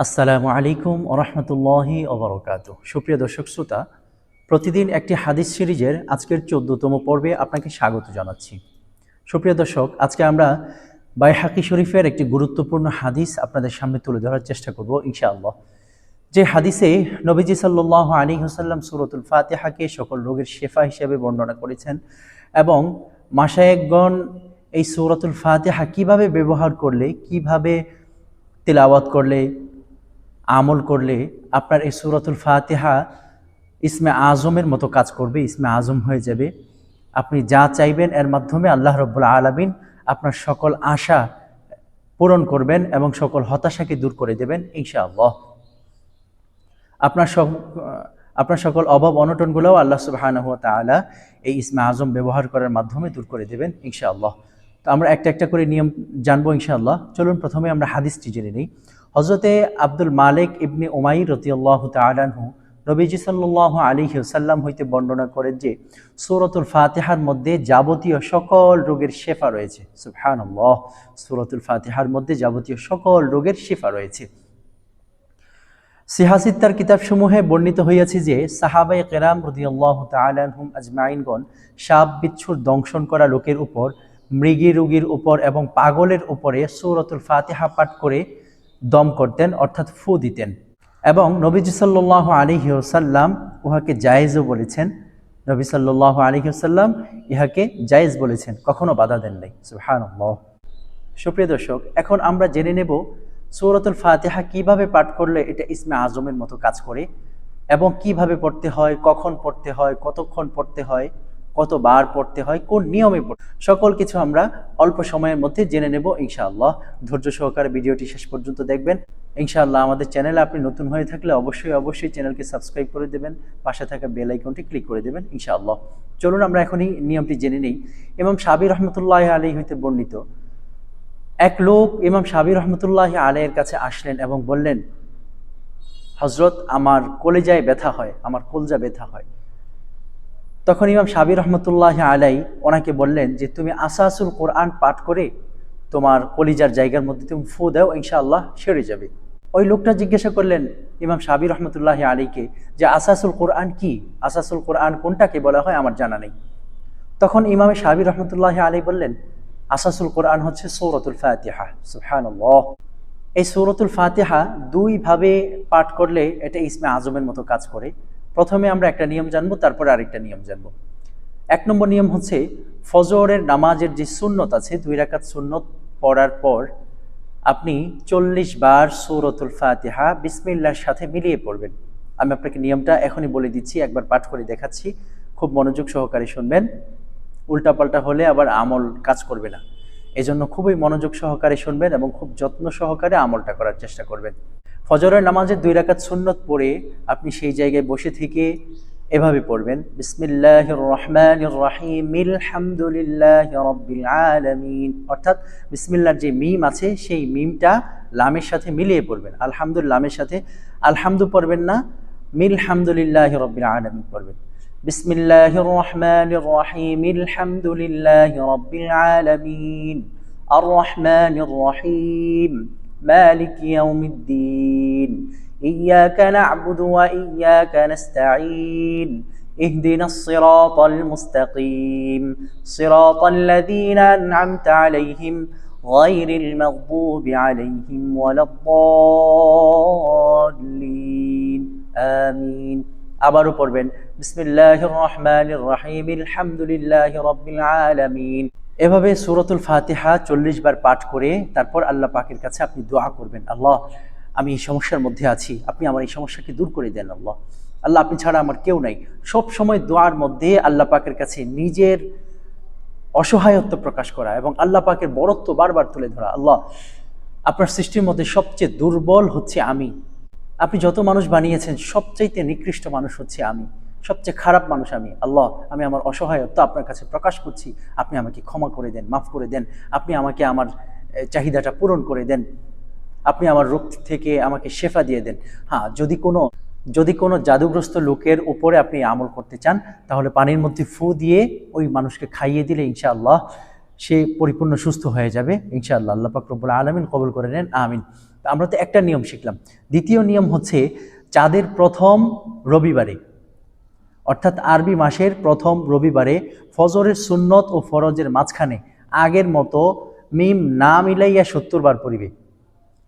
আসসালামু আলাইকুম ওরহমতুল্লাহি ওবরাকাতুহু। সুপ্রিয় দর্শক শ্রোতা, প্রতিদিন একটি হাদিস সিরিজের আজকের ১৪তম পর্বে আপনাকে স্বাগত জানাচ্ছি। সুপ্রিয় দর্শক, আজকে আমরা বাইহাকি শরীফের একটি গুরুত্বপূর্ণ হাদিস আপনাদের সামনে তুলে ধরার চেষ্টা করব ইনশাআল্লাহ। যে হাদিসে নবীজি সাল্লাল্লাহু আলাইহি ওয়াসাল্লাম সূরাতুল ফাতিহাকে সকল রোগের শেফা হিসেবে বর্ণনা করেছেন এবং মাশায়েখগণ এই সূরাতুল ফাতিহা কিভাবে ব্যবহার করলে, কিভাবে তিলাওয়াত করলে, আমল করলে আপনার এই সূরাতুল ফাতিহা ইসমে আজমের মতো কাজ করবে, ইসমে আজম হয়ে যাবে। আপনি যা চাইবেন এর মাধ্যমে আল্লাহ রাব্বুল আলামিন আপনার সকল আশা পূরণ করবেন এবং সকল হতাশাকে দূর করে দেবেন ইনশাআল্লাহ। আপনার সকল অভাব অনটনগুলোও আল্লাহ সুবহানাহু ওয়া তাআলা এই ইসমে আজম ব্যবহার করার মাধ্যমে দূর করে দেবেন ইনশাআল্লাহ। তো আমরা একটা একটা করে নিয়ম জানবো ইনশাআল্লাহ। চলুন প্রথমে আমরা হাদিসটি জেনে নিই। হযরতে আব্দুল মালিক ইবনে উমাইর রাদিয়াল্লাহু তাআলা আনহু নবীজি সাল্লাল্লাহু আলাইহি ওয়াসাল্লাম হইতে বর্ণনা করেন যে সূরাতুল ফাতিহার মধ্যে যাবতীয় সকল রোগের শিফা রয়েছে। সুবহানাল্লাহ, সূরাতুল ফাতিহার মধ্যে যাবতীয় সকল রোগের শিফা রয়েছে। সিহাসিত্তার কিতাবসমূহে বর্ণিত হইয়াছে যে সাহাবায়ে কেরাম রাদিয়াল্লাহু তাআলা আনহুম আজমাইনগণ সাপ বিচ্ছুর দংশন করা লোকের উপর, মৃগী রোগীর উপর এবং পাগলের উপরে সূরাতুল ফাতিহা পাঠ করে দম করতেন, অর্থাৎ ফু দিতেন। এবং নবীজি সাল্লাল্লাহু আলাইহি ওয়াসাল্লাম উহাকে জায়েজও বলেছেন। নবী সাল্লাল্লাহু আলাইহি ওয়াসাল্লাম ইহাকে জায়েজ বলেছেন, কখনো বাধা দেন নাই। সুবহানাল্লাহ। সুপ্রিয় দর্শক, এখন আমরা জেনে নেব সূরাতুল ফাতিহা কিভাবে পাঠ করলে এটা ইসমে আজমের মতো কাজ করে এবং কিভাবে পড়তে হয়, কখন পড়তে হয়, কতক্ষণ পড়তে হয়, কতবার পড়তে হয়, কোন নিয়মে পড়তে, সকল কিছু আমরা অল্প সময়ের মধ্যে জেনে নেব ইনশাআল্লাহ। ধৈর্য সহকারে ভিডিওটি শেষ পর্যন্ত দেখবেন ইনশাআল্লাহ। আমাদের চ্যানেলে আপনি নতুন হয়ে থাকলে অবশ্যই চ্যানেলকে সাবস্ক্রাইব করে দেবেন, পাশে থাকা বেল আইকনটি ক্লিক করে দেবেন ইনশাআল্লাহ। চলুন আমরা এখনই নিয়মটি জেনে নিই। ইমাম শাফিঈ রহমতুল্লাহি আলাইহি হইতে বর্ণিত, এক লোক ইমাম শাফিঈ রহমতুল্লাহি আলাইহির কাছে আসলেন এবং বললেন, হযরত, আমার কলিজায় ব্যথা হয়, আমার কলজা ব্যথা হয়। তখন ইমাম শাফিঈ রহমতুল্লাহি আলাইহি ওনাকে বললেন যে তুমি আসাসুল কোরআন পাঠ করে তোমার কলিজার জায়গার মধ্যে তুমি ফু দাও, ইনশাআল্লাহ সেরে যাবে। ওই লোকটা জিজ্ঞাসা করলেন ইমাম শাফিঈ রহমতুল্লাহি আলাইহিকে যে আসাসুল কোরআন কি, আসাসুল কোরআন কোনটাকে বলা হয় আমার জানা নেই। তখন ইমাম শাফিঈ রহমতুল্লাহি আলাইহি বললেন, আসাসুল কোরআন হচ্ছে সূরাতুল ফাতিহা। সুবহানাল্লাহ। এই সূরাতুল ফাতিহা দুই ভাবে পাঠ করলে এটা ইসমে আজমের মতো কাজ করে। প্রথমে আমরা একটা নিয়ম জানবো, তারপরে আরেকটা নিয়ম জানবো। এক নম্বর নিয়ম হচ্ছে ফজরের নামাজের যে সুন্নত আছে, 2 রাকাত সুন্নত পড়ার পর আপনি 40 বার সূরাতুল ফাতিহা বিসমিল্লাহর সাথে মিলিয়ে পড়বেন। আমি আপনাকে নিয়মটা এখনই বলে দিচ্ছি, একবার পাঠ করে দেখাচ্ছি, খুব মনোযোগ সহকারে শুনবেন। উল্টাপাল্টা হলে আবার আমল কাজ করবে না, এজন্য খুবই মনোযোগ সহকারে শুনবেন এবং খুব যত্ন সহকারে আমলটা করার চেষ্টা করবেন। ফজরের নামাজের 2 রাকাত সুন্নত পড়ে আপনি সেই জায়গায় বসে থেকে এভাবে পড়বেন, বিসমিল্লাহির রহমানির রহিম আলহামদুলিল্লাহি রাব্বিল আলামিন। অর্থাৎ বিসমিল্লাহর যে মিম আছে সেই মিমটা লামের সাথে মিলিয়ে পড়বেন। আলহামদুলিল্লাহ লামের সাথে আলহামদু পড়বেন না, মিলহামদুলিল্লাহি রাব্বিল আলামিন পড়বেন। বিসমিল্লাহির রহমানির রহিম আলহামদুলিল্লাহি রাব্বিল আলামিন আর রহমানির রহিম মালিক ইয়াউমিদ্দিন إياك نعبد وإياك نستعين اهدنا الصراط المستقيم صراط الذين أنعمت عليهم غير المغضوب عليهم ولا الضالين آمين। আবারও পড়বেন, বিসমিল্লাহির রহমানির রহিম আলহামদুলিল্লাহি রাব্বিল আলামিন। এভাবে সূরাতুল ফাতিহা 40 বার পাঠ করে তারপর আল্লাহ পাকের কাছে আপনি দোয়া করবেন, আল্লাহ, আমি এই সমস্যার মধ্যে আছি, আপনি আমার এই সমস্যাকে দূর করে দেন আল্লাহ। আল্লাহ, আপনি ছাড়া আমার কেউ নাই। সব সময় দোয়ার মধ্যে আল্লাহ পাকের কাছে নিজের অসহায়ত্ব প্রকাশ করা এবং আল্লাহ পাকের বড়ত্ব বারবার তুলে ধরা। আল্লাহ, আপনার সৃষ্টির মধ্যে সবচেয়ে দুর্বল হচ্ছে আমি, আপনি যত মানুষ বানিয়েছেন সবচাইতে নিকৃষ্ট মানুষ হচ্ছে আমি, সবচেয়ে খারাপ মানুষ আমি। আল্লাহ, আমি আমার অসহায়ত্ব আপনার কাছে প্রকাশ করছি, আপনি আমাকে ক্ষমা করে দেন, মাফ করে দেন, আপনি আমাকে আমার চাহিদাটা পূরণ করে দেন, আপনি আমার রোগ থেকে আমাকে শেফা দিয়ে দেন। হ্যাঁ, যদি কোনো জাদুগ্রস্ত লোকের উপরে আপনি আমল করতে চান, তাহলে পানির মধ্যে ফু দিয়ে ওই মানুষকে খাইয়ে দিলে ইনশাআল্লাহ সে পরিপূর্ণ সুস্থ হয়ে যাবে ইনশাআল্লাহ। আল্লাহ পাক রব্বুল আলামিন কবুল করে নেন, আমিন। তো আমরা তো একটা নিয়ম শিখলাম। দ্বিতীয় নিয়ম হচ্ছে চাঁদের প্রথম রবিবারে, অর্থাৎ আরবি মাসের প্রথম রবিবারে ফজরের সুন্নত ও ফরজের মাঝখানে আগের মতো মিম না মিলাইয়া 70 বার পড়িবে।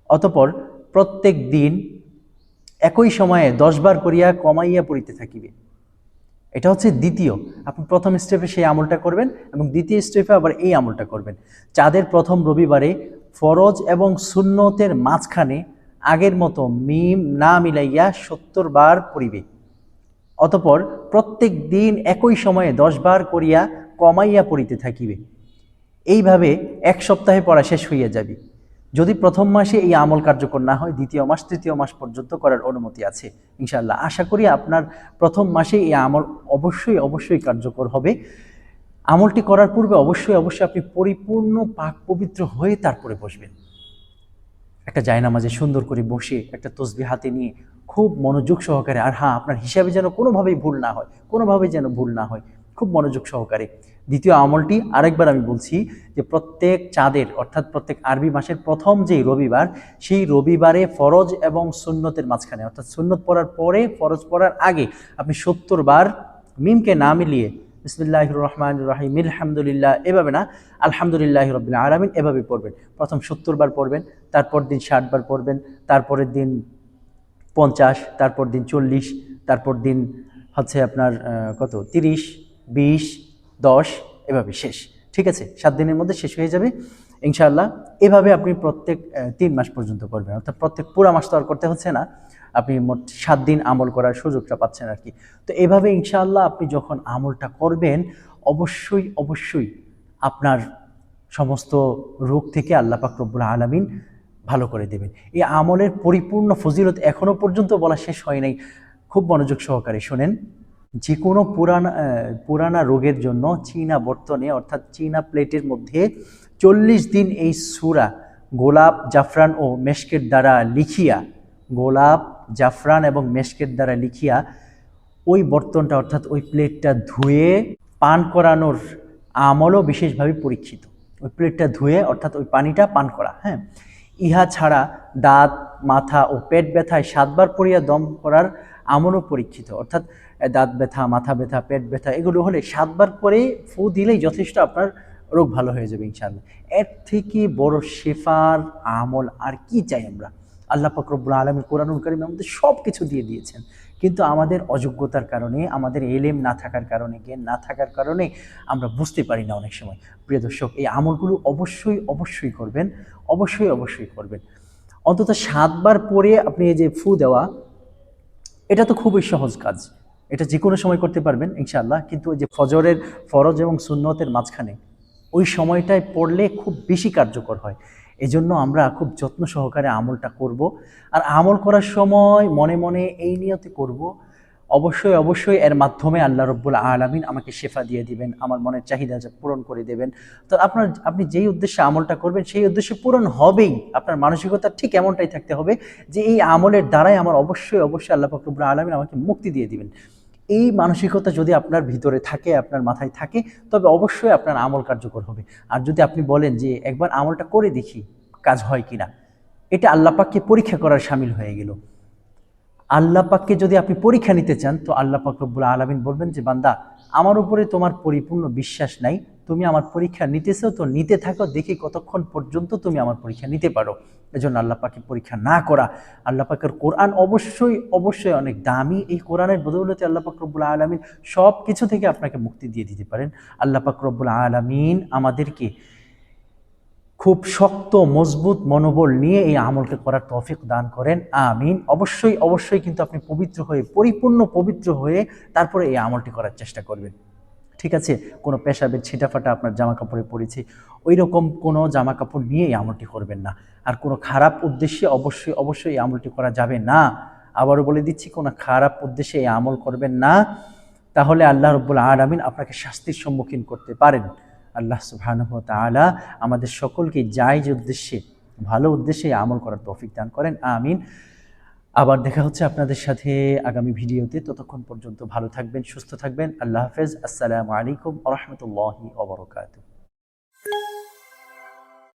অতঃপর প্রত্যেক দিন একই সময়ে 10 বার করিয়া কমাইয়া পড়িতে থাকিবে। এটা হচ্ছে দ্বিতীয়। আপনি প্রথম স্টেপে সেই আমলটা করবেন এবং দ্বিতীয় স্টেপে আবার এই আমলটা করবেন। চাঁদের প্রথম রবিবারে ফরজ এবং সুন্নতের মাঝখানে আগের মতো মিম না মিলাইয়া 70 বার পড়িবে। অতঃপর প্রত্যেক দিন একই সময়ে 10 বার করিয়া কমাইয়া পড়িতে থাকিবে। এইভাবে এক সপ্তাহে পড়া শেষ হইয়া যাবে। যদি প্রথম মাসে এই আমল কার্যকর না হয়, দ্বিতীয় মাস তৃতীয় মাস পর্যন্ত করার অনুমতি আছে ইনশাআল্লাহ। আশা করি আপনার প্রথম মাসে এই আমল অবশ্যই কার্যকর হবে। আমলটি করার পূর্বে অবশ্যই আপনি পরিপূর্ণ পাক পবিত্র হয়ে তারপরে বসবেন। একটা জায়নামাজে সুন্দর করে বসে একটা তসবিহ হাতে নিয়ে খুব মনোযোগ সহকারে, আর হ্যাঁ, আপনার হিসাবে যেন কোনোভাবেই ভুল না হয়, খুব মনোযোগ সহকারে। দ্বিতীয় আমলটি আরেকবার আমি বলছি যে প্রত্যেক চাঁদের অর্থাৎ প্রত্যেক আরবি মাসের প্রথম যেই রবিবার, সেই রবিবারে ফরজ এবং সুন্নতের মাঝখানে, অর্থাৎ সুন্নত পড়ার পরে ফরজ পড়ার আগে আপনি 70 বার মিমকে না মিলিয়ে বিসমিল্লাহির রহমানির রহিম আলহামদুলিল্লাহ এভাবে না, আলহামদুলিল্লাহি রাব্বিল আলামিন এভাবে পড়বেন। প্রথম 70 বার পড়বেন, তারপর দিন 60 বার পড়বেন, তারপরের দিন 50, তারপর দিন 40, তারপর দিন হচ্ছে আপনার 30, 20, 10 এভাবে শেষ। ঠিক আছে, 7 দিনের মধ্যে শেষ হয়ে যাবে ইনশাআল্লাহ। এভাবে আপনি প্রত্যেক 3 মাস পর্যন্ত করবেন, অর্থাৎ প্রত্যেক পুরো মাস তো আর করতে হচ্ছে না, আপনি মোট 7 দিন আমল করার সুযোগটা পাচ্ছেন আর কি। তো এভাবে ইনশাআল্লাহ আপনি যখন আমলটা করবেন, অবশ্যই আপনার সমস্ত রোগ থেকে আল্লাহ পাক রব্বুল আলামিন ভালো করে দেবেন। এই আমলের পরিপূর্ণ ফজিলত এখনো পর্যন্ত বলা শেষ হয় নাই। খুব মনোযোগ সহকারে শোনেন। যে কোনো পুরানা রোগের জন্য চীনা বর্তনে অর্থাৎ চীনা প্লেটের মধ্যে 40 দিন এই সূরা গোলাপ, জাফরান ও মেশকের দ্বারা লিখিয়া ওই বর্তনটা অর্থাৎ ওই প্লেটটা ধুয়ে পান করানোর আমলও বিশেষভাবে পরীক্ষিত। ওই প্লেটটা ধুয়ে অর্থাৎ ওই পানিটা পান করা, হ্যাঁ। ইহা ছাড়া দাঁত, মাথা ও পেট ব্যথায় 7 বার পড়িয়া দম করার আমলও পরীক্ষিত। অর্থাৎ দাঁত ব্যথা, মাথা ব্যথা, পেট ব্যথা এগুলো হলে 7 বার করে ফু দিলেই যথেষ্ট, আপনার রোগ ভালো হয়ে যাবে ইনশাআল্লাহ। এর থেকে বড় শেফার আমল আর কি চাই আমরা? আল্লাহ পাক রব্বুল আলামিন কোরআনুল কারীমের মধ্যে সব কিছু দিয়ে দিয়েছেন, কিন্তু আমাদের অযোগ্যতার কারণে, আমাদের এলেম না থাকার কারণে, জ্ঞান না থাকার কারণে আমরা বুঝতে পারি না অনেক সময়। প্রিয় দর্শক, এই আমলগুলো অবশ্যই করবেন, অবশ্যই করবেন। অন্তত 7 বার পরে আপনি এই যে ফু দেওয়া, এটা তো খুবই সহজ কাজ, এটা যে কোনো সময় করতে পারবেন ইনশাআল্লাহ। কিন্তু ওই যে ফরজ এবং সুন্নতের মাঝখানে ওই সময়টায় পড়লে খুব বেশি কার্যকর হয়। এজন্য আমরা খুব যত্ন সহকারে আমলটা করব। আর আমল করার সময় মনে মনে এই নিয়তে করব, অবশ্যই এর মাধ্যমে আল্লাহ রব্বুল আলামিন আমাকে শেফা দিয়ে দিবেন, আমার মনের চাহিদা পূরণ করে দেবেন। তো আপনি যেই উদ্দেশ্যে আমলটা করবেন সেই উদ্দেশ্য পূরণ হবেই। আপনার মানসিকতা ঠিক এমনটাই থাকতে হবে যে এই আমলের দ্বারাই আমার অবশ্যই আল্লাহ পাক রব্বুল আলামিন আমাকে মুক্তি দিয়ে দিবেন। এই মানসিকতা যদি আপনার ভিতরে থাকে, আপনার মাথায় থাকে, তবে অবশ্যই আপনার আমল কার্যকর হবে। আর যদি আপনি বলেন যে একবার আমলটা করে দেখি কাজ হয় কিনা, এটা আল্লাহ পাককে পরীক্ষা করার শামিল হয়ে গেল। আল্লাহ পাককে যদি আপনি পরীক্ষা নিতে চান, তো আল্লাহ পাক রব্বুল আলামিন বলবেন যে বান্দা, আমার উপরে তোমার পরিপূর্ণ বিশ্বাস নাই, তুমি আমার পরীক্ষা নিতেছো, তো নিতে থাকো, দেখি কতক্ষণ পর্যন্ত তুমি আমার পরীক্ষা নিতে পারো। এজন্য আল্লাহ পাকের পরীক্ষা না করা। আল্লাহ পাকের কোরআন অবশ্যই অনেক দামি। এই কোরআনের বদৌলতে আল্লাহ পাক রব্বুল আলামিন সব কিছু থেকে আপনাকে মুক্তি দিয়ে দিতে পারেন। আল্লাহ পাক রব্বুল আলামিন আমাদেরকে খুব শক্ত মজবুত মনোবল নিয়ে এই আমলকে করার তৌফিক দান করেন, আমিন। অবশ্যই কিন্তু আপনি পরিপূর্ণ পবিত্র হয়ে তারপরে এই আমলটি করার চেষ্টা করবেন। ঠিক আছে, কোনো পেশাবের ছিটাফাটা আপনার জামা কাপড়ে পড়েছে, ওই রকম কোনো জামা কাপড় নিয়ে এই আমলটি করবেন না। আর কোনো খারাপ উদ্দেশ্যে অবশ্যই এই আমলটি করা যাবে না। আবারও বলে দিচ্ছি, কোনো খারাপ উদ্দেশ্যে এই আমল করবেন না, তাহলে আল্লাহ রাব্বুল আলামিন আপনাকে শাস্তির সম্মুখীন করতে পারেন। আল্লাহ সুবহানাহু ওয়া তাআলা আমাদের সকলকে জায়েজ উদ্দেশ্যে, ভালো উদ্দেশ্যে আমল করার তৌফিক দান করেন, আমিন। আবার দেখা হচ্ছে আপনাদের সাথে আগামী ভিডিওতে। ততক্ষণ পর্যন্ত ভালো থাকবেন, সুস্থ থাকবেন। আল্লাহ হাফেজ। আসসালামু আলাইকুম ওয়া রাহমাতুল্লাহি ওয়া বারাকাতুহু।